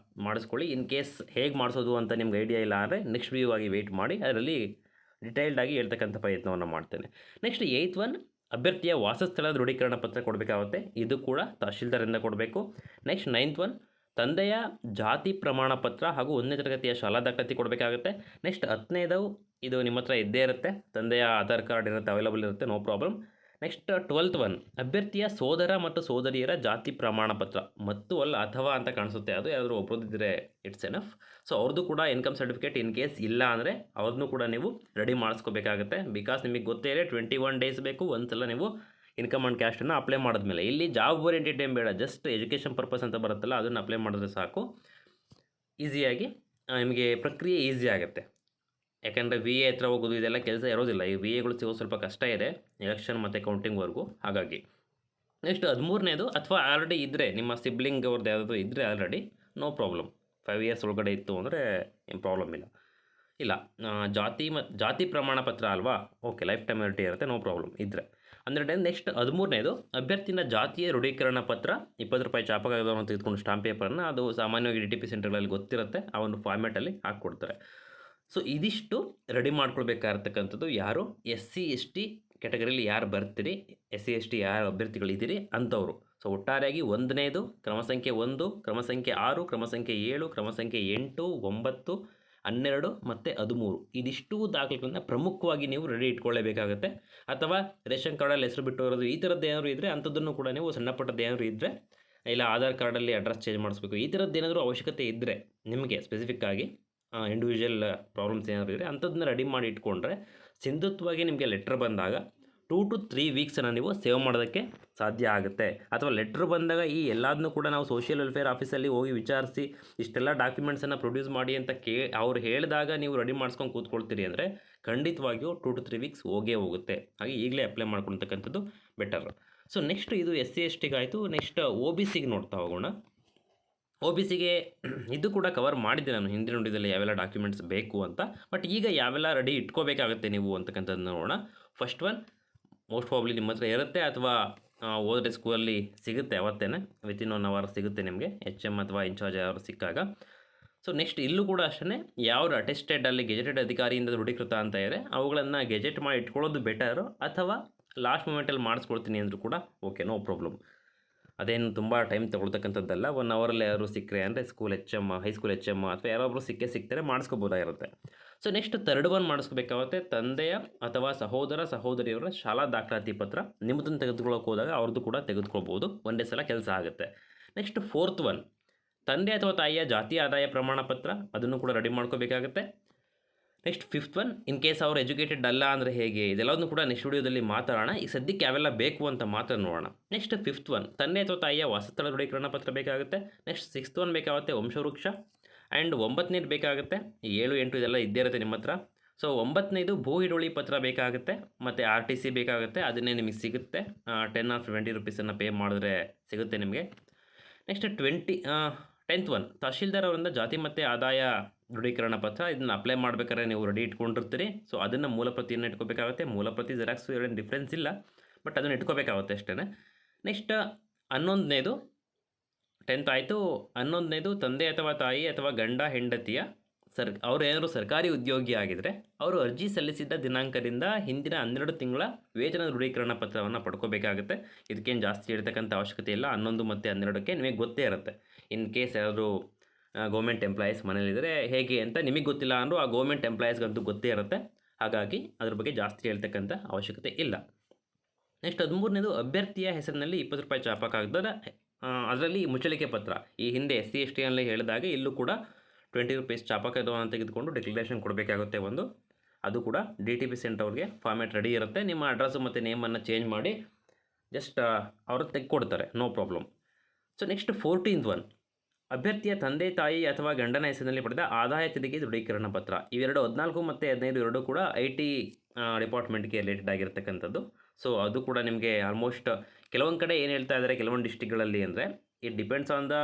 S1: ಮಾಡಿಸ್ಕೊಳ್ಳಿ. ಇನ್ ಕೇಸ್ ಹೇಗೆ ಮಾಡಿಸೋದು ಅಂತ ನಿಮ್ಗೆ ಐಡಿಯಾ ಇಲ್ಲ ಅಂದರೆ ನೆಕ್ಸ್ಟ್ ವಿಡಿಯೋ ಆಗಿ ವೆಯ್ಟ್ ಮಾಡಿ, ಅದರಲ್ಲಿ ಡಿಟೈಲ್ಡಾಗಿ ಹೇಳ್ತಕ್ಕಂಥ ಪ್ರಯತ್ನವನ್ನು ಮಾಡ್ತೇನೆ. ನೆಕ್ಸ್ಟ್ 8th ಒನ್, ಅಭ್ಯರ್ಥಿಯ ವಾಸಸ್ಥಳ ದೃಢೀಕರಣ ಪತ್ರ ಕೊಡಬೇಕಾಗುತ್ತೆ, ಇದು ಕೂಡ ತಹಶೀಲ್ದಾರಿಂದ ಕೊಡಬೇಕು. ನೆಕ್ಸ್ಟ್ 9th ಒನ್, ತಂದೆಯ ಜಾತಿ ಪ್ರಮಾಣ ಪತ್ರ ಹಾಗೂ 1ನೇ ತರಗತಿಯ ಶಾಲಾ ದಾಖಲಾತಿ ಕೊಡಬೇಕಾಗುತ್ತೆ. ನೆಕ್ಸ್ಟ್ 10ನೇದು, ಇದು ನಿಮ್ಮ ಹತ್ರ ಇದ್ದೇ ಇರುತ್ತೆ, ತಂದೆಯ ಆಧಾರ್ ಕಾರ್ಡ್ ಇರುತ್ತೆ, ಅವೈಲಬಲ್ ಇರುತ್ತೆ, no problem. Next 12th one, ಅಭ್ಯರ್ಥಿಯ ಸೋದರ ಮತ್ತು ಸೋದರಿಯರ ಜಾತಿ ಪ್ರಮಾಣ ಪತ್ರ, ಮತ್ತು ಅಲ್ಲ ಅಥವಾ ಅಂತ ಕಾಣಿಸುತ್ತೆ, ಅದು ಯಾರಾದರೂ ಒಬ್ಬರದಿದ್ದರೆ ಇಟ್ಸ್ ಎನಫ್. ಸೊ ಅವ್ರದ್ದು ಕೂಡ ಇನ್ಕಮ್ ಸರ್ಟಿಫಿಕೇಟ್ ಇನ್ ಕೇಸ್ ಇಲ್ಲ ಅಂದರೆ ಅವ್ರನ್ನೂ ಕೂಡ ನೀವು ರೆಡಿ ಮಾಡಿಸ್ಕೋಬೇಕಾಗುತ್ತೆ. ಬಿಕಾಸ್ ನಿಮಗೆ ಗೊತ್ತೇ ಇದೆ 21 ಡೇಸ್ ಬೇಕು ಒಂದ್ಸಲ ನೀವು ಇನ್ಕಮ್ ಆ್ಯಂಡ್ ಕ್ಯಾಸ್ಟನ್ನು ಅಪ್ಲೈ ಮಾಡಿದ್ಮೇಲೆ. ಇಲ್ಲಿ ಜಾಬ್ ಓರಿಯೆಂಟೆಡ್ ಏನು ಬೇಡ, ಜಸ್ಟ್ ಎಜುಕೇಷನ್ ಪರ್ಪಸ್ ಅಂತ ಬರುತ್ತಲ್ಲ ಅದನ್ನು ಅಪ್ಲೈ ಮಾಡಿದ್ರೆ ಸಾಕು, ಈಸಿಯಾಗಿ ನಿಮಗೆ ಪ್ರಕ್ರಿಯೆ ಈಸಿ ಆಗುತ್ತೆ. ಯಾಕಂದರೆ ವಿ ಎ ಹತ್ರ ಹೋಗೋದು ಇದೆಲ್ಲ ಕೆಲಸ ಇರೋದಿಲ್ಲ, ಈ ವಿ ಎಗಳು ಸಿಗೋದು ಸ್ವಲ್ಪ ಕಷ್ಟ ಇದೆ ಎಲೆಕ್ಷನ್ ಮತ್ತು ಕೌಂಟಿಂಗ್ವರೆಗೂ. ಹಾಗಾಗಿ ನೆಕ್ಸ್ಟ್ 13ನೇದು, ಅಥವಾ ಆಲ್ರೆಡಿ ಇದ್ದರೆ ನಿಮ್ಮ ಸಿಬ್ಲಿಂಗ್ ಅವ್ರದ್ದು ಯಾವುದಾದ್ರು ಇದ್ದರೆ ಆಲ್ರೆಡಿ, ನೋ ಪ್ರಾಬ್ಲಮ್. 5 ಇಯರ್ಸ್ ಒಳಗಡೆ ಇತ್ತು ಅಂದರೆ ಏನು ಪ್ರಾಬ್ಲಮ್ ಇಲ್ಲ. ಜಾತಿ ಪ್ರಮಾಣ ಪತ್ರ ಅಲ್ವಾ, ಓಕೆ, ಲೈಫ್ ಟೈಮ್ ವ್ಯಾಲಿಟಿ ಇರುತ್ತೆ, ನೋ ಪ್ರಾಬ್ಲಮ್ ಇದ್ದರೆ ಅಂದರೆ. ನೆಕ್ಸ್ಟ್ 13ನೇದು, ಅಭ್ಯರ್ಥಿನ ಜಾತಿಯ ದೃಢೀಕರಣ ಪತ್ರ, 20 ರೂಪಾಯಿ ಚಾಪಕಾಗದವನ್ನು ತೆಗೆದುಕೊಂಡು ಸ್ಟಾಂಪ್ ಪೇಪರನ್ನು, ಅದು ಸಾಮಾನ್ಯವಾಗಿ DTP ಸೆಂಟರ್ಗಳಲ್ಲಿ ಗೊತ್ತಿರುತ್ತೆ, ಆ ಒಂದು ಫಾರ್ಮ್ಯಾಟಲ್ಲಿ ಹಾಕ್ಕೊಡ್ತಾರೆ. ಸೊ ಇದಿಷ್ಟು ರೆಡಿ ಮಾಡ್ಕೊಳ್ಬೇಕಾಗಿರ್ತಕ್ಕಂಥದ್ದು ಯಾರು SC ST ಕ್ಯಾಟಗರಿಯಲ್ಲಿ ಯಾರು ಬರ್ತೀರಿ, SC ST ಯಾರು ಅಭ್ಯರ್ಥಿಗಳಿದ್ದೀರಿ ಅಂಥವ್ರು. ಸೊ ಒಟ್ಟಾರೆಯಾಗಿ 1ನೇದು ಕ್ರಮ ಸಂಖ್ಯೆ 1, ಕ್ರಮ ಸಂಖ್ಯೆ 6, ಕ್ರಮ ಸಂಖ್ಯೆ 7, ಕ್ರಮ ಸಂಖ್ಯೆ 8, 9, 12 ಮತ್ತು 13, ಇದಿಷ್ಟು ದಾಖಲೆಗಳನ್ನು ಪ್ರಮುಖವಾಗಿ ನೀವು ರೆಡಿ ಇಟ್ಕೊಳ್ಳೇಬೇಕಾಗುತ್ತೆ. ಅಥವಾ ರೇಷನ್ ಕಾರ್ಡಲ್ಲಿ ಹೆಸರು ಬಿಟ್ಟು ಬರೋದು ಈ ಥರದ್ದು ಏನಾದರೂ ಇದ್ದರೆ ಅಂಥದ್ದನ್ನು ಕೂಡ ನೀವು, ಸಣ್ಣ ಪುಟ್ಟದ್ದು ಏನಾದರೂ ಇದ್ದರೆ, ಇಲ್ಲ ಆಧಾರ್ ಕಾರ್ಡಲ್ಲಿ ಅಡ್ರೆಸ್ ಚೇಂಜ್ ಮಾಡಿಸ್ಬೇಕು, ಈ ಥರದ್ದು ಏನಾದರೂ ಅವಶ್ಯಕತೆ ಇದ್ದರೆ ನಿಮಗೆ ಸ್ಪೆಸಿಫಿಕ್ಕಾಗಿ ಇಂಡಿವಿಜುವಲ್ ಪ್ರಾಬ್ಲಮ್ಸ್ ಏನಾದರೂ ಇದ್ದರೆ ಅಂಥದ್ದನ್ನ ರೆಡಿ ಮಾಡಿ ಇಟ್ಕೊಂಡ್ರೆ ಸಿಂಧುತ್ವವಾಗಿ ನಿಮಗೆ ಲೆಟ್ರ್ ಬಂದಾಗ 2 to 3 ವೀಕ್ಸನ್ನು ನೀವು ಸೇವ್ ಮಾಡೋದಕ್ಕೆ ಸಾಧ್ಯ ಆಗುತ್ತೆ. ಅಥವಾ ಲೆಟ್ರ್ ಬಂದಾಗ ಈ ಎಲ್ಲದನ್ನೂ ಕೂಡ ನಾವು ಸೋಷಿಯಲ್ ವೆಲ್ಫೇರ್ ಆಫೀಸಲ್ಲಿ ಹೋಗಿ ವಿಚಾರಿಸಿ ಇಷ್ಟೆಲ್ಲ ಡಾಕ್ಯುಮೆಂಟ್ಸನ್ನು ಪ್ರೊಡ್ಯೂಸ್ ಮಾಡಿ ಅಂತ ಅವ್ರು ಹೇಳಿದಾಗ ನೀವು ರೆಡಿ ಮಾಡಿಸ್ಕೊಂಡು ಕೂತ್ಕೊಳ್ತೀರಿ ಅಂದರೆ ಖಂಡಿತವಾಗಿಯೂ 2 to 3 ವೀಕ್ಸ್ ಹೋಗುತ್ತೆ. ಹಾಗೆ ಈಗಲೇ ಅಪ್ಲೈ ಮಾಡ್ಕೊಳ್ತಕ್ಕಂಥದ್ದು ಬೆಟರ್. ಸೊ ನೆಕ್ಸ್ಟ್ ಇದು SC ST ಆಯಿತು. ನೆಕ್ಸ್ಟ್ OBC ನೋಡ್ತಾ ಹೋಗೋಣ. OBCಗೆ ಇದು ಕೂಡ ಕವರ್ ಮಾಡಿದ್ದೆ ನಾನು ಹಿಂದಿನ ನುಡಿದಲ್ಲಿ ಯಾವೆಲ್ಲ ಡಾಕ್ಯುಮೆಂಟ್ಸ್ ಬೇಕು ಅಂತ. ಬಟ್ ಈಗ ಯಾವೆಲ್ಲ ರೆಡಿ ಇಟ್ಕೋಬೇಕಾಗುತ್ತೆ ನೀವು ಅಂತಕ್ಕಂಥದ್ದು ನೋಡೋಣ. ಫಸ್ಟ್ ಒನ್, ಮೋಸ್ಟ್ ಪ್ರಾಬ್ಲಿ ನಿಮ್ಮ ಹತ್ರ ಇರುತ್ತೆ ಅಥವಾ ಹೋದರೆ ಸ್ಕೂಲಲ್ಲಿ ಸಿಗುತ್ತೆ, ಅವತ್ತೇ ವಿತಿನ್ 1 ಅವರ್ ಸಿಗುತ್ತೆ ನಿಮಗೆ, HM ಅಥವಾ ಇನ್ಚಾರ್ಜ್ ಯಾರು ಸಿಕ್ಕಾಗ. ಸೊ ನೆಕ್ಸ್ಟ್ ಇಲ್ಲೂ ಕೂಡ ಅಷ್ಟೇ, ಯಾವ ಅಟೆಸ್ಟೆಡ್ ಅಲ್ಲಿ ಗೆಜೆಟೆಡ್ ಅಧಿಕಾರಿಯಿಂದ ದೃಢೀಕೃತ ಅಂತ ಇದೆ ಅವುಗಳನ್ನು ಗೆಜೆಟ್ ಮಾಡಿ ಇಟ್ಕೊಳ್ಳೋದು ಬೆಟರು, ಅಥವಾ ಲಾಸ್ಟ್ ಮೂಮೆಂಟಲ್ಲಿ ಮಾಡಿಸ್ಕೊಳ್ತೀನಿ ಅಂದರೂ ಕೂಡ ಓಕೆ, ನೋ ಪ್ರಾಬ್ಲಮ್. ಅದೇನು ತುಂಬ ಟೈಮ್ ತೊಗೊಳ್ತಕ್ಕಂಥದ್ದಲ್ಲ. 1 ಅವರಲ್ಲಿ ಯಾರು ಸಿಕ್ಕರೆ ಅಂದರೆ ಸ್ಕೂಲ್ HM, ಹೈಸ್ಕೂಲ್ HM ಅಥವಾ ಯಾರೊಬ್ಬರು ಸಿಗ್ತಾರೆ ಮಾಡಿಸ್ಕೋಬೋದಾಗಿರುತ್ತೆ. ಸೊ ನೆಕ್ಸ್ಟ್ 3rd ಒನ್ ಮಾಡಿಸ್ಕೋಬೇಕಾಗುತ್ತೆ, ತಂದೆಯ ಅಥವಾ ಸಹೋದರ ಸಹೋದರಿಯವರ ಶಾಲಾ ದಾಖಲಾತಿ ಪತ್ರ. ನಿಮ್ಮದನ್ನು ತೆಗೆದುಕೊಳ್ಳೋಕೆ ಹೋದಾಗ ಅವ್ರದ್ದು ಕೂಡ ತೆಗೆದುಕೊಳ್ಬೋದು, ಒಂದೇ ಸಲ ಕೆಲಸ ಆಗುತ್ತೆ. ನೆಕ್ಸ್ಟ್ 4th ಒನ್, ತಂದೆ ಅಥವಾ ತಾಯಿಯ ಜಾತಿ ಆದಾಯ ಪ್ರಮಾಣ ಪತ್ರ, ಅದನ್ನು ಕೂಡ ರೆಡಿ ಮಾಡ್ಕೋಬೇಕಾಗುತ್ತೆ. Next 5th one, in case ಅವರು ಎಜುಕೇಟೆಡ್ ಅಲ್ಲ ಅಂದರೆ ಹೇಗೆ, ಇದೆಲ್ಲದನ್ನು ಕೂಡ ನೆಕ್ಸ್ಟ್ ವಿಡಿಯೋದಲ್ಲಿ ಮಾತಾಡೋಣ. ಈಗ ಸದ್ಯಕ್ಕೆ ಯಾವೆಲ್ಲ ಬೇಕು ಅಂತ ಮಾತ್ರ ನೋಡೋಣ. ನೆಕ್ಸ್ಟ್ 5th ಒನ್, ತಂದೆ ಅಥವಾ ತಾಯಿಯ ವಾಸಸ್ಥಳ ದೃಢೀಕರಣ ಪತ್ರ ಬೇಕಾಗುತ್ತೆ. ನೆಕ್ಸ್ಟ್ 6th ಒನ್ ಬೇಕಾಗುತ್ತೆ, ವಂಶವೃಕ್ಷ. ಆ್ಯಂಡ್ 9ನೇದು ಬೇಕಾಗುತ್ತೆ, 7, 8 ಇದೆಲ್ಲ ಇದ್ದೇ ಇರುತ್ತೆ ನಿಮ್ಮ ಹತ್ರ. ಸೊ 9ನೇದು ಭೂ ಹಿಡುವಳಿ ಪತ್ರ ಬೇಕಾಗುತ್ತೆ, ಮತ್ತು RTC ಬೇಕಾಗುತ್ತೆ, ಅದನ್ನೇ ನಿಮಗೆ ಸಿಗುತ್ತೆ. 10 or 20 ರುಪೀಸನ್ನು ಪೇ ಮಾಡಿದ್ರೆ ಸಿಗುತ್ತೆ ನಿಮಗೆ. ನೆಕ್ಸ್ಟ್ 10th ಒನ್, ತಹಶೀಲ್ದಾರ್ ಅವರಿಂದ ಜಾತಿ ಮತ್ತು ಆದಾಯ ದೃಢೀಕರಣ ಪತ್ರ. ಇದನ್ನು ಅಪ್ಲೈ ಮಾಡಬೇಕಾದ್ರೆ ನೀವು ರೆಡಿ ಇಟ್ಕೊಂಡಿರ್ತೀರಿ. ಸೊ ಅದನ್ನು ಮೂಲಪ್ರತಿಯನ್ನು ಇಟ್ಕೋಬೇಕಾಗುತ್ತೆ. ಮೂಲಪ್ರತಿ ಜೆರಾಕ್ಸು ಏನು ಡಿಫ್ರೆನ್ಸ್ ಇಲ್ಲ, ಬಟ್ ಅದನ್ನು ಇಟ್ಕೋಬೇಕಾಗುತ್ತೆ ಅಷ್ಟೇ. ನೆಕ್ಸ್ಟ್ 11ನೇದು, 10th ಆಯಿತು. 11ನೇದು, ತಂದೆ ಅಥವಾ ತಾಯಿ ಅಥವಾ ಗಂಡ ಹೆಂಡತಿಯ ಅವರು ಏನಾದರೂ ಸರ್ಕಾರಿ ಉದ್ಯೋಗಿ ಆಗಿದ್ದರೆ ಅವರು ಅರ್ಜಿ ಸಲ್ಲಿಸಿದ್ದ ದಿನಾಂಕದಿಂದ ಹಿಂದಿನ 12 ತಿಂಗಳ ವೇತನ ದೃಢೀಕರಣ ಪತ್ರವನ್ನು ಪಡ್ಕೋಬೇಕಾಗುತ್ತೆ. ಇದಕ್ಕೇನು ಜಾಸ್ತಿ ಇರತಕ್ಕಂಥ ಅವಶ್ಯಕತೆ ಇಲ್ಲ. 11 ಮತ್ತು 12ಕ್ಕೆ ನಿಮಗೆ ಗೊತ್ತೇ ಇರುತ್ತೆ. ಇನ್ ಕೇಸ್ ಯಾರಾದರೂ ಗೌರ್ಮೆಂಟ್ ಎಂಪ್ಲಾಯೀಸ್ ಮನೇಲಿದ್ದರೆ ಹೇಗೆ ಅಂತ ನಿಮಗೆ ಗೊತ್ತಿಲ್ಲ ಅಂದರೂ ಆ ಗೌರ್ಮೆಂಟ್ ಎಂಪ್ಲಾಯೀಸ್ಗಂತೂ ಗೊತ್ತೇ ಇರುತ್ತೆ. ಹಾಗಾಗಿ ಅದ್ರ ಬಗ್ಗೆ ಜಾಸ್ತಿ ಹೇಳ್ತಕ್ಕಂಥ ಅವಶ್ಯಕತೆ ಇಲ್ಲ. ನೆಕ್ಸ್ಟ್ 13ನೇದು, ಅಭ್ಯರ್ಥಿಯ ಹೆಸರಿನಲ್ಲಿ 20 ರೂಪಾಯಿ ಚಾಪಕ್ಕಾಗ್ತದೆ, ಅದರಲ್ಲಿ ಮುಚ್ಚಳಿಕೆ ಪತ್ರ. ಈ ಹಿಂದೆ SC ST ಅಲ್ಲಿ ಹೇಳಿದಾಗ ಇಲ್ಲೂ ಕೂಡ 20 ರೂಪೀಸ್ ಚಾಪಕಾಗದವನ್ನು ತೆಗೆದುಕೊಂಡು ಡಿಕ್ಲರೇಷನ್ ಕೊಡಬೇಕಾಗುತ್ತೆ ಒಂದು. ಅದು ಕೂಡ DTP ಸೆಂಟರ್ಗೆ ಫಾರ್ಮ್ಯಾಟ್ ರೆಡಿ ಇರುತ್ತೆ. ನಿಮ್ಮ ಅಡ್ರೆಸ್ಸು ಮತ್ತು ನೇಮನ್ನು ಚೇಂಜ್ ಮಾಡಿ ಜಸ್ಟ್ ಅವರು ತೆಗೆದುಕೊಡ್ತಾರೆ, no problem. So next 14th one, ಅಭ್ಯರ್ಥಿಯ ತಂದೆ ತಾಯಿ ಅಥವಾ ಗಂಡನ ಹೆಸರಿನಲ್ಲಿ ಪಡೆದ ಆದಾಯ ತೆರಿಗೆ ದೃಢೀಕರಣ ಪತ್ರ. ಇವೆರಡು 14 ಮತ್ತು 15 ಎರಡೂ ಕೂಡ IT ಡಿಪಾರ್ಟ್ಮೆಂಟ್ಗೆ ರಿಲೇಟೆಡ್ ಆಗಿರ್ತಕ್ಕಂಥದ್ದು. ಸೊ ಅದು ಕೂಡ ನಿಮಗೆ ಆಲ್ಮೋಸ್ಟ್ ಕೆಲವೊಂದು ಕಡೆ ಏನು ಹೇಳ್ತಾ ಇದ್ದಾರೆ ಕೆಲವೊಂದು ಡಿಸ್ಟಿಕ್ಗಳಲ್ಲಿ ಅಂದರೆ ಇಟ್ ಡಿಪೆಂಡ್ಸ್ ಆನ್ ದ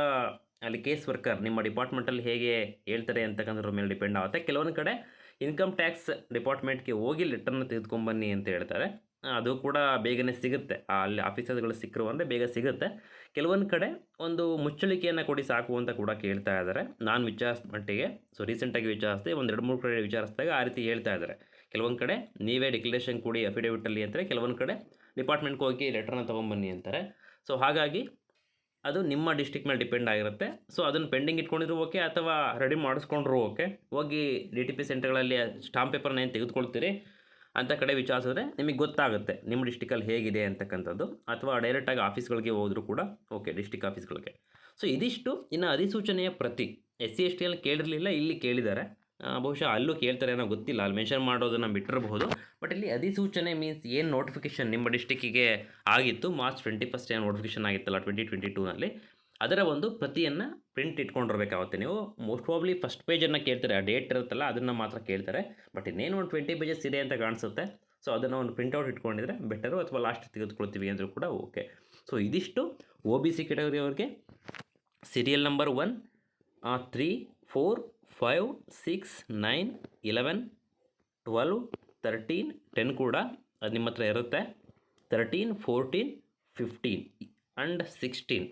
S1: ಅಲ್ಲಿ ಕೇಸ್ ವರ್ಕರ್, ನಿಮ್ಮ ಡಿಪಾರ್ಟ್ಮೆಂಟಲ್ಲಿ ಹೇಗೆ ಹೇಳ್ತಾರೆ ಅಂತಕ್ಕಂಥದ್ರ ಮೇಲೆ ಡಿಪೆಂಡ್ ಆಗುತ್ತೆ. ಕೆಲವೊಂದು ಕಡೆ ಇನ್ಕಮ್ ಟ್ಯಾಕ್ಸ್ ಡಿಪಾರ್ಟ್ಮೆಂಟ್ಗೆ ಹೋಗಿ ಲೆಟರ್ನ ತೆಗೆದುಕೊಂಬನ್ನಿ ಅಂತ ಹೇಳ್ತಾರೆ. ಅದು ಕೂಡ ಬೇಗನೆ ಸಿಗುತ್ತೆ, ಅಲ್ಲಿ ಆಫೀಸರ್ಗಳು ಸಿಕ್ಕರು ಅಂದರೆ ಬೇಗ ಸಿಗುತ್ತೆ. ಕೆಲವೊಂದು ಕಡೆ ಒಂದು ಮುಚ್ಚಳಿಕೆಯನ್ನು ಕೊಡಿ ಸಾಕು ಅಂತ ಕೂಡ ಕೇಳ್ತಾ ಇದ್ದಾರೆ. ನಾನು ವಿಚಾರಿಸಿದ ಮಟ್ಟಿಗೆ, ಸೊ ರೀಸೆಂಟಾಗಿ ವಿಚಾರಿಸಿದೆ, ಒಂದು 2-3 ಕಡೆ ವಿಚಾರಿಸಿದಾಗ ಆ ರೀತಿ ಹೇಳ್ತಾ ಇದ್ದಾರೆ. ಕೆಲವೊಂದು ಕಡೆ ನೀವೇ ಡಿಕ್ಲರೇಷನ್ ಕೊಡಿ ಅಫಿಡೇವಿಟಲ್ಲಿ ಅಂತಾರೆ, ಕೆಲವೊಂದು ಕಡೆ ಡಿಪಾರ್ಟ್ಮೆಂಟ್ಗೆ ಹೋಗಿ ಲೆಟ್ರನ್ನ ತೊಗೊಂಬನ್ನಿ ಅಂತಾರೆ. ಸೊ ಹಾಗಾಗಿ ಅದು ನಿಮ್ಮ ಡಿಸ್ಟ್ರಿಕ್ಟ್ ಮೇಲೆ ಡಿಪೆಂಡ್ ಆಗಿರುತ್ತೆ. ಸೊ ಅದನ್ನು ಪೆಂಡಿಂಗ್ ಇಟ್ಕೊಂಡಿದ್ರು ಓಕೆ, ಅಥವಾ ರೆಡಿ ಮಾಡಿಸ್ಕೊಂಡ್ರು ಓಕೆ. ಹೋಗಿ DTP ಸೆಂಟರ್ಗಳಲ್ಲಿ ಸ್ಟಾಂಪ್ ಪೇಪರ್ನ ಏನು ತೆಗೆದುಕೊಳ್ತೀರಿ ಅಂಥ ಕಡೆ ವಿಚಾರಿಸಿದ್ರೆ ನಿಮಗೆ ಗೊತ್ತಾಗುತ್ತೆ ನಿಮ್ಮ ಡಿಸ್ಟಿಕಲ್ಲಿ ಹೇಗಿದೆ ಅಂತಕ್ಕಂಥದ್ದು. ಅಥವಾ ಡೈರೆಕ್ಟಾಗಿ ಆಫೀಸ್ಗಳಿಗೆ ಹೋದರೂ ಕೂಡ ಓಕೆ, ಡಿಸ್ಟಿಕ್ ಆಫೀಸ್ಗಳಿಗೆ. ಸೊ ಇದಿಷ್ಟು. ಇನ್ನು ಅಧಿಸೂಚನೆಯ ಪ್ರತಿ SC/ST ಅಲ್ಲಿ ಕೇಳಿರಲಿಲ್ಲ, ಇಲ್ಲಿ ಕೇಳಿದ್ದಾರೆ. ಬಹುಶಃ ಅಲ್ಲೂ ಕೇಳ್ತಾರೆ ಏನೋ ಗೊತ್ತಿಲ್ಲ, ಅಲ್ಲಿ ಮೆನ್ಷನ್ ಮಾಡೋದನ್ನು ಬಿಟ್ಟಿರಬಹುದು. ಬಟ್ ಇಲ್ಲಿ ಅಧಿಸೂಚನೆ ಮೀನ್ಸ್ ಏನು ನೋಟಿಫಿಕೇಷನ್ ನಿಮ್ಮ ಡಿಸ್ಟಿಕ್ಕಿಗೆ ಆಗಿತ್ತು, ಮಾರ್ಚ್ 21 ಏನು ನೋಟಿಫಿಕೇಷನ್ ಆಗಿತ್ತಲ್ಲ 2022ನಲ್ಲಿ, ಅದರ ಒಂದು ಪ್ರತಿಯನ್ನು ಪ್ರಿಂಟ್ ಇಟ್ಕೊಂಡಿರ್ಬೇಕಾಗುತ್ತೆ ನೀವು. ಮೋಸ್ಟ್ ಪ್ರಾಬ್ಲಿ ಫಸ್ಟ್ ಪೇಜನ್ನು ಕೇಳ್ತಾರೆ, ಆ ಡೇಟ್ ಇರುತ್ತಲ್ಲ ಅದನ್ನು ಮಾತ್ರ ಕೇಳ್ತಾರೆ. ಬಟ್ ಇನ್ನೇನು ಒಂದು 20 ಪೇಜಸ್ ಇದೆ ಅಂತ ಕಾಣಿಸುತ್ತೆ. ಸೊ ಅದನ್ನು ಒಂದು ಪ್ರಿಂಟೌಟ್ ಇಟ್ಕೊಂಡಿದ್ರೆ ಬೆಟರು, ಅಥವಾ ಲಾಸ್ಟ್ ತೆಗೆದುಕೊಳ್ತೀವಿ ಅಂದರೂ ಕೂಡ ಓಕೆ. ಸೊ ಇದಿಷ್ಟು OBC ಕ್ಯಾಟಗರಿ ಅವ್ರಿಗೆ ಸೀರಿಯಲ್ ನಂಬರ್ 1, 3, 4, 5, 6, 9, 11, 12, 13, 10 ಕೂಡ ಅದು ನಿಮ್ಮ ಹತ್ರ ಇರುತ್ತೆ. 13, 14, 15 ಆ್ಯಂಡ್ 16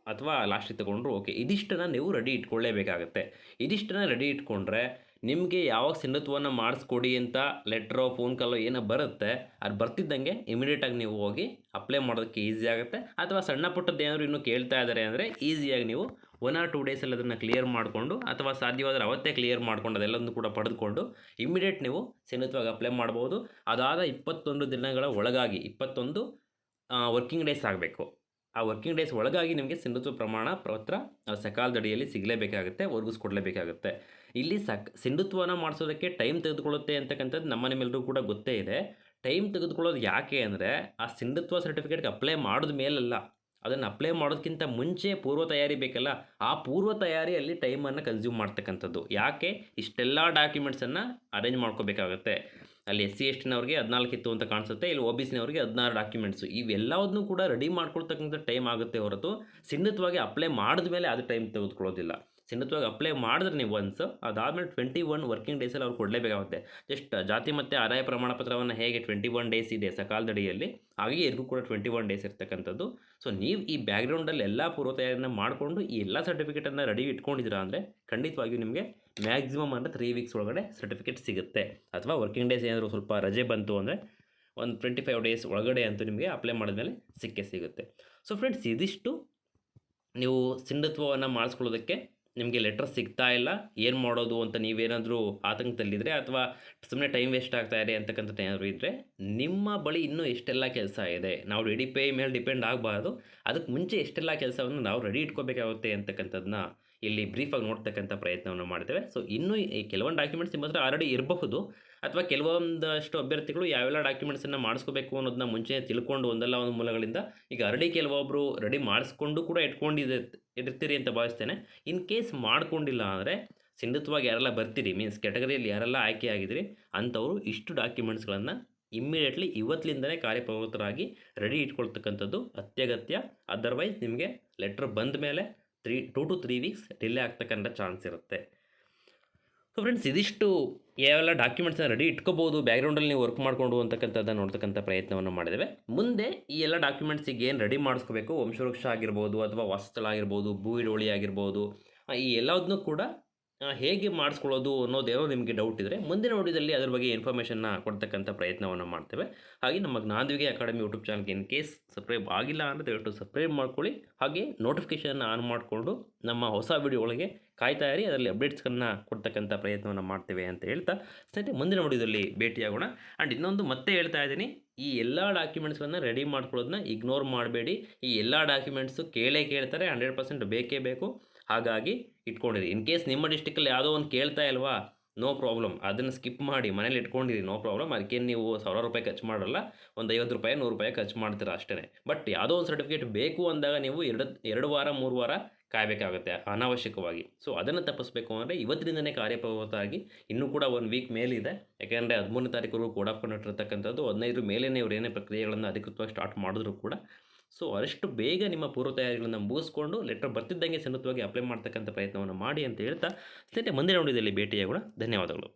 S1: ಅಥವಾ ಲಾಸ್ಟಿಗೆ ತೊಗೊಂಡ್ರು ಓಕೆ. ಇದಿಷ್ಟನ್ನು ನೀವು ರೆಡಿ ಇಟ್ಕೊಳ್ಳೇಬೇಕಾಗತ್ತೆ. ಇದಿಷ್ಟನ್ನು ರೆಡಿ ಇಟ್ಕೊಂಡ್ರೆ ನಿಮಗೆ ಯಾವಾಗ ಸಿಂಧುತ್ವವನ್ನು ಮಾಡಿಸ್ಕೊಡಿ ಅಂತ ಲೆಟ್ರೋ, ಫೋನ್ ಕಾಲೋ ಏನೋ ಬರುತ್ತೆ, ಅದು ಬರ್ತಿದ್ದಂಗೆ ಇಮಿಡಿಯೇಟಾಗಿ ನೀವು ಹೋಗಿ ಅಪ್ಲೈ ಮಾಡೋದಕ್ಕೆ ಈಸಿ ಆಗುತ್ತೆ. ಅಥವಾ ಸಣ್ಣ ಪುಟ್ಟದ್ದು ಏನಾದರೂ ಇನ್ನೂ ಕೇಳ್ತಾ ಇದ್ದಾರೆ ಅಂದರೆ ಈಸಿಯಾಗಿ ನೀವು 1 or 2 ಡೇಸಲ್ಲಿ ಅದನ್ನು ಕ್ಲಿಯರ್ ಮಾಡಿಕೊಂಡು, ಅಥವಾ ಸಾಧ್ಯವಾದರೆ ಅವತ್ತೇ ಕ್ಲಿಯರ್ ಮಾಡ್ಕೊಂಡು ಅದೆಲ್ಲದನ್ನು ಕೂಡ ಪಡೆದುಕೊಂಡು ಇಮಿಡಿಯೇಟ್ ನೀವು ಸಿಂಧುತ್ವಕ್ಕೆ ಅಪ್ಲೈ ಮಾಡ್ಬೋದು. ಅದಾದ 21 ದಿನಗಳ ಒಳಗಾಗಿ, 21 ವರ್ಕಿಂಗ್ ಡೇಸ್ ಆಗಬೇಕು. ಆ ವರ್ಕಿಂಗ್ ಡೇಸ್ ಒಳಗಾಗಿ ನಿಮಗೆ ಸಿಂಧುತ್ವ ಪ್ರಮಾಣ ಪತ್ರ ಸಕಾಲದಡಿಯಲ್ಲಿ ಸಿಗಲೇಬೇಕಾಗುತ್ತೆ, ಒದಗಿಸ್ಕೊಡ್ಲೇಬೇಕಾಗುತ್ತೆ. ಇಲ್ಲಿ ಸಿಂಧುತ್ವನ ಮಾಡಿಸೋದಕ್ಕೆ ಟೈಮ್ ತೆಗೆದುಕೊಳ್ಳುತ್ತೆ ಅಂತಕ್ಕಂಥದ್ದು ನಿಮ್ಮೆಲ್ಲರಿಗೂ ಕೂಡ ಗೊತ್ತೇ ಇದೆ. ಟೈಮ್ ತೆಗೆದುಕೊಳ್ಳೋದು ಯಾಕೆ ಅಂದರೆ, ಆ ಸಿಂಧುತ್ವ ಸರ್ಟಿಫಿಕೇಟ್ಗೆ ಅಪ್ಲೈ ಮಾಡಿದ ಮೇಲಲ್ಲ, ಅದನ್ನು ಅಪ್ಲೈ ಮಾಡೋದಕ್ಕಿಂತ ಮುಂಚೆ ಪೂರ್ವ ತಯಾರಿ ಬೇಕಲ್ಲ, ಆ ಪೂರ್ವ ತಯಾರಿಯಲ್ಲಿ ಟೈಮನ್ನು ಕನ್ಸ್ಯೂಮ್ ಮಾಡ್ತಕ್ಕಂಥದ್ದು. ಯಾಕೆ ಇಷ್ಟೆಲ್ಲ ಡಾಕ್ಯುಮೆಂಟ್ಸನ್ನು ಅರೇಂಜ್ ಮಾಡ್ಕೋಬೇಕಾಗುತ್ತೆ. ಅಲ್ಲಿ SC/STನವ್ರಿಗೆ 14 ಇತ್ತು ಅಂತ ಕಾಣಿಸುತ್ತೆ, ಇಲ್ಲಿ OBCನವ್ರಿಗೆ 16 ಡಾಕ್ಯುಮೆಂಟ್ಸು. ಇವೆಲ್ಲವನ್ನೂ ಕೂಡ ರೆಡಿ ಮಾಡ್ಕೊಳ್ತಕ್ಕಂಥ ಟೈಮ್ ಆಗುತ್ತೆ ಹೊರತು ಸಿಂಧುತ್ವವಾಗಿ ಅಪ್ಲೈ ಮಾಡಿದ ಮೇಲೆ ಅದು ಟೈಮ್ ತೆಗೆದುಕೊಳ್ಳೋದಿಲ್ಲ. ಸಿಂಧುತ್ವವಾಗಿ ಅಪ್ಲೈ ಮಾಡಿದ್ರೆ ನೀವು ಒನ್ಸ್, ಅದಾದಮೇಲೆ 21 ವರ್ಕಿಂಗ್ ಡೇಸಲ್ಲಿ ಅವ್ರು ಕೊಡಲೇಬೇಕಾಗುತ್ತೆ. ಜಸ್ಟ್ ಜಾತಿ ಮತ್ತು ಆದಾಯ ಪ್ರಮಾಣ ಪತ್ರವನ್ನು ಹೇಗೆ 21 ಡೇಸ್ ಇದೆ ಸಕಾಲದಡಿಯಲ್ಲಿ, ಹಾಗೆ ಇದಕ್ಕೂ ಕೂಡ 21 ಡೇಸ್ ಇರ್ತಕ್ಕಂಥದ್ದು. ಸೊ ನೀವು ಈ ಬ್ಯಾಕ್ಗ್ರೌಂಡಲ್ಲಿ ಎಲ್ಲ ಪೂರ್ವ ತಯಾರಿಯನ್ನು ಮಾಡಿಕೊಂಡು ಈ ಎಲ್ಲ ಸರ್ಟಿಫಿಕೇಟನ್ನು ರೆಡಿ ಇಟ್ಕೊಂಡಿದ್ದೀರಾ ಅಂದರೆ ಖಂಡಿತವಾಗಿಯೂ ನಿಮಗೆ ಮ್ಯಾಕ್ಸಿಮಮ್ ಅಂದರೆ 3 ವೀಕ್ಸ್ ಒಳಗಡೆ ಸರ್ಟಿಫಿಕೇಟ್ ಸಿಗುತ್ತೆ. ಅಥವಾ ವರ್ಕಿಂಗ್ ಡೇಸ್ ಏನಾದರೂ ಸ್ವಲ್ಪ ರಜೆ ಬಂತು ಅಂದರೆ ಒಂದು 25 ಡೇಸ್ ಒಳಗಡೆ ಅಂತೂ ನಿಮಗೆ ಅಪ್ಲೈ ಮಾಡಿದ್ಮೇಲೆ ಸಿಕ್ಕೇ ಸಿಗುತ್ತೆ. ಸೊ ಫ್ರೆಂಡ್ಸ್, ಇದಿಷ್ಟು ನೀವು ಸಿಂಧುತ್ವವನ್ನು ಮಾಡಿಸ್ಕೊಳ್ಳೋದಕ್ಕೆ ನಿಮಗೆ ಲೆಟರ್ ಸಿಗ್ತಾ ಇಲ್ಲ, ಏನು ಮಾಡೋದು ಅಂತ ನೀವೇನಾದರೂ ಆತಂಕದಲ್ಲಿದ್ದರೆ, ಅಥವಾ ಸುಮ್ಮನೆ ಟೈಮ್ ವೇಸ್ಟ್ ಆಗ್ತಾ ಇದೆ ಅಂತಕ್ಕಂಥದ್ದು ಏನಾದರೂ ಇದ್ದರೆ, ನಿಮ್ಮ ಬಳಿ ಇನ್ನೂ ಎಷ್ಟೆಲ್ಲ ಕೆಲಸ ಇದೆ, ನಾವು DDP ಮೇಲೆ ಡಿಪೆಂಡ್ ಆಗಬಾರ್ದು, ಅದಕ್ಕೆ ಮುಂಚೆ ಎಷ್ಟೆಲ್ಲ ಕೆಲಸವನ್ನು ನಾವು ರೆಡಿ ಇಟ್ಕೋಬೇಕಾಗುತ್ತೆ ಅಂತಕ್ಕಂಥದ್ದನ್ನ ಇಲ್ಲಿ ಬ್ರೀಫಾಗಿ ನೋಡ್ತಕ್ಕಂಥ ಪ್ರಯತ್ನವನ್ನು ಮಾಡ್ತೇವೆ. ಸೊ ಇನ್ನೂ ಈ ಕೆಲವೊಂದು ಡಾಕ್ಯುಮೆಂಟ್ಸ್ ನಿಮ್ಮ ಹತ್ರ ಆಲ್ರೆಡಿ ಇರಬಹುದು, ಅಥವಾ ಕೆಲವೊಂದಷ್ಟು ಅಭ್ಯರ್ಥಿಗಳು ಯಾವೆಲ್ಲ ಡಾಕ್ಯುಮೆಂಟ್ಸನ್ನು ಮಾಡಿಸ್ಕೋಬೇಕು ಅನ್ನೋದನ್ನ ಮುಂಚೆ ತಿಳ್ಕೊಂಡು ಒಂದಲ್ಲ ಒಂದು ಮೂಲಗಳಿಂದ ಈಗ ಆಲ್ರೆಡಿ ಕೆಲವೊಬ್ಬರು ರೆಡಿ ಮಾಡಿಸ್ಕೊಂಡು ಕೂಡ ಇರ್ತೀರಿ ಅಂತ ಭಾವಿಸ್ತೇನೆ. ಇನ್ ಕೇಸ್ ಮಾಡ್ಕೊಂಡಿಲ್ಲ ಅಂದರೆ ಸಿಂಧುತ್ವವಾಗಿ ಯಾರೆಲ್ಲ ಬರ್ತೀರಿ, ಮೀನ್ಸ್ ಕ್ಯಾಟಗರಿಯಲ್ಲಿ ಯಾರೆಲ್ಲ ಆಯ್ಕೆ ಆಗಿದ್ದೀರಿ ಅಂಥವರು ಇಷ್ಟು ಡಾಕ್ಯುಮೆಂಟ್ಸ್ಗಳನ್ನು ಇಮ್ಮಿಡಿಯೇಟ್ಲಿ ಇವತ್ತಿನಿಂದಲೇ ಕಾರ್ಯಪ್ರವೃತ್ತರಾಗಿ ರೆಡಿ ಇಟ್ಕೊಳ್ತಕ್ಕಂಥದ್ದು ಅತ್ಯಗತ್ಯ. ಅದರ್ವೈಸ್ ನಿಮಗೆ ಲೆಟ್ರ್ ಬಂದ ಮೇಲೆ 2 to 3 ವೀಕ್ಸ್ ಡಿಲೇ ಆಗ್ತಕ್ಕಂಥ ಚಾನ್ಸ್ ಇರುತ್ತೆ. ಸೊ ಫ್ರೆಂಡ್ಸ್, ಇದಿಷ್ಟು ಯಾವೆಲ್ಲ ಡಾಕ್ಯುಮೆಂಟ್ಸ್ನ ರೆಡಿ ಇಟ್ಕೋಬೋದು ಬ್ಯಾಕ್ಗ್ರೌಂಡಲ್ಲಿ ನೀವು ವರ್ಕ್ ಮಾಡಿಕೊಂಡು ಅಂತಕ್ಕಂಥದ್ದನ್ನು ನೋಡ್ತಕ್ಕಂಥ ಪ್ರಯತ್ನವನ್ನು ಮಾಡಿದ್ದೇವೆ. ಮುಂದೆ ಈ ಎಲ್ಲ ಡಾಕ್ಯುಮೆಂಟ್ಸಿಗೆ ಏನು ರೆಡಿ ಮಾಡಿಸ್ಕೋಬೇಕು, ವಂಶವೃಕ್ಷ ಆಗಿರ್ಬೋದು, ಅಥವಾ ವಾಸಸ್ಥಳ ಆಗಿರ್ಬೋದು, ಭೂ ಹಿಡುವಳಿ ಆಗಿರ್ಬೋದು, ಈ ಎಲ್ಲದನ್ನೂ ಕೂಡ ಹೇಗೆ ಮಾಡಿಸ್ಕೊಳ್ಳೋದು ಅನ್ನೋದೇನೋ ನಿಮಗೆ ಡೌಟ್ ಇದ್ದರೆ ಮುಂದಿನ ವಿಡಿಯೋದಲ್ಲಿ ಅದ್ರ ಬಗ್ಗೆ ಇನ್ಫಾರ್ಮೇಷನ್ನ ಕೊಡ್ತಕ್ಕಂಥ ಪ್ರಯತ್ನವನ್ನು ಮಾಡ್ತೇವೆ. ಹಾಗೆ ನಮ್ಮ ಜ್ಞಾನ ದಿವಿಗೆ ಅಕಾಡೆಮಿ ಯೂಟ್ಯೂಬ್ ಚಾನಲ್ಗೆ ಇನ್ ಕೇಸ್ ಸಬ್ಸ್ಕ್ರೈಬ್ ಆಗಿಲ್ಲ ಅಂದರೆ ದಯವಿಟ್ಟು ಸಬ್ಸ್ಕ್ರೈಬ್ ಮಾಡ್ಕೊಳ್ಳಿ. ಹಾಗೆ ನೋಟಿಫಿಕೇಷನ್ನ ಆನ್ ಮಾಡಿಕೊಂಡು ನಮ್ಮ ಹೊಸ ವಿಡಿಯೋ ಒಳಗೆ ಕಾಯ್ತಾ ಇರಿ, ಅದರಲ್ಲಿ ಅಪ್ಡೇಟ್ಸ್ಗಳನ್ನು ಕೊಡ್ತಕ್ಕಂಥ ಪ್ರಯತ್ನವನ್ನು ಮಾಡ್ತೇವೆ ಅಂತ ಹೇಳ್ತಾ ಸ್ನೇಹಿತರೆ, ಮುಂದಿನ ವಿಡಿಯೋದಲ್ಲಿ ಭೇಟಿಯಾಗೋಣ. ಆ್ಯಂಡ್ ಇನ್ನೊಂದು ಮತ್ತೆ ಹೇಳ್ತಾ ಇದ್ದೀನಿ, ಈ ಎಲ್ಲ ಡಾಕ್ಯುಮೆಂಟ್ಸ್ಗಳನ್ನು ರೆಡಿ ಮಾಡ್ಕೊಳ್ಳೋದನ್ನ ಇಗ್ನೋರ್ ಮಾಡಬೇಡಿ. ಈ ಎಲ್ಲ ಡಾಕ್ಯುಮೆಂಟ್ಸು ಕೇಳ್ತಾರೆ, 100% ಬೇಕೇ ಬೇಕು. ಹಾಗಾಗಿ ಇಟ್ಕೊಂಡಿರಿ. ಇನ್ ಕೇಸ್ ನಿಮ್ಮ ಡಿಸ್ಟಿಕಲ್ಲಿ ಯಾವುದೋ ಒಂದು ಕೇಳ್ತಾ ಇಲ್ವಾ, ನೋ ಪ್ರಾಬ್ಲಮ್, ಅದನ್ನು ಸ್ಕಿಪ್ ಮಾಡಿ ಮನೇಲಿ ಇಟ್ಕೊಂಡಿರಿ, ನೋ ಪ್ರಾಬ್ಲಮ್. ಅದಕ್ಕೇನು ನೀವು 1000 ರೂಪಾಯಿ ಖರ್ಚು ಮಾಡಲ್ಲ, ಒಂದು 50 ರೂಪಾಯಿ 100 ರೂಪಾಯಿ ಖರ್ಚು ಮಾಡ್ತೀರಾ ಅಷ್ಟೇ. ಬಟ್ ಯಾವುದೋ ಒಂದು ಸರ್ಟಿಫಿಕೇಟ್ ಬೇಕು ಅಂದಾಗ ನೀವು 2 ವಾರ 3 ವಾರ ಕಾಯಬೇಕಾಗುತ್ತೆ ಅನಾವಶ್ಯಕವಾಗಿ. ಸೊ ಅದನ್ನು ತಪ್ಪಿಸಬೇಕು ಅಂದರೆ ಇವತ್ತಿನಿಂದನೇ ಕಾರ್ಯಪ್ರವೃತ್ತರಾಗಿ, ಇನ್ನೂ ಕೂಡ 1 ವೀಕ್ ಮೇಲಿದೆ. ಯಾಕೆಂದರೆ 13ನೇ ತಾರೀಕು ಕೋಡ್ ಆಫ್ ಕಂಡಕ್ಟ್ ಇರತಕ್ಕಂಥದ್ದು, 15 ಮೇಲೇ ಇವರು ಏನೇ ಪ್ರಕ್ರಿಯೆಗಳನ್ನು ಅಧಿಕೃತವಾಗಿ ಸ್ಟಾರ್ಟ್ ಮಾಡಿದ್ರು ಕೂಡ. ಸೊ ಅದಷ್ಟು ಬೇಗ ನಿಮ್ಮ ಪೂರ್ವ ತಯಾರಿಗಳನ್ನು ಮುಗಿಸ್ಕೊಂಡು ಲೆಟರ್ ಬರ್ತಿದ್ದಂಗೆ ಸಿಂಧುತ್ವವಾಗಿ ಅಪ್ಲೈ ಮಾಡ್ತಕ್ಕಂಥ ಪ್ರಯತ್ನವನ್ನು ಮಾಡಿ ಅಂತ ಹೇಳ್ತಾ ಸ್ನೇಹಿತರೆ, ಮುಂದಿನ ವಿಡಿಯೋದಲ್ಲಿ ಭೇಟಿಯಾಗೋಣ. ಧನ್ಯವಾದಗಳು.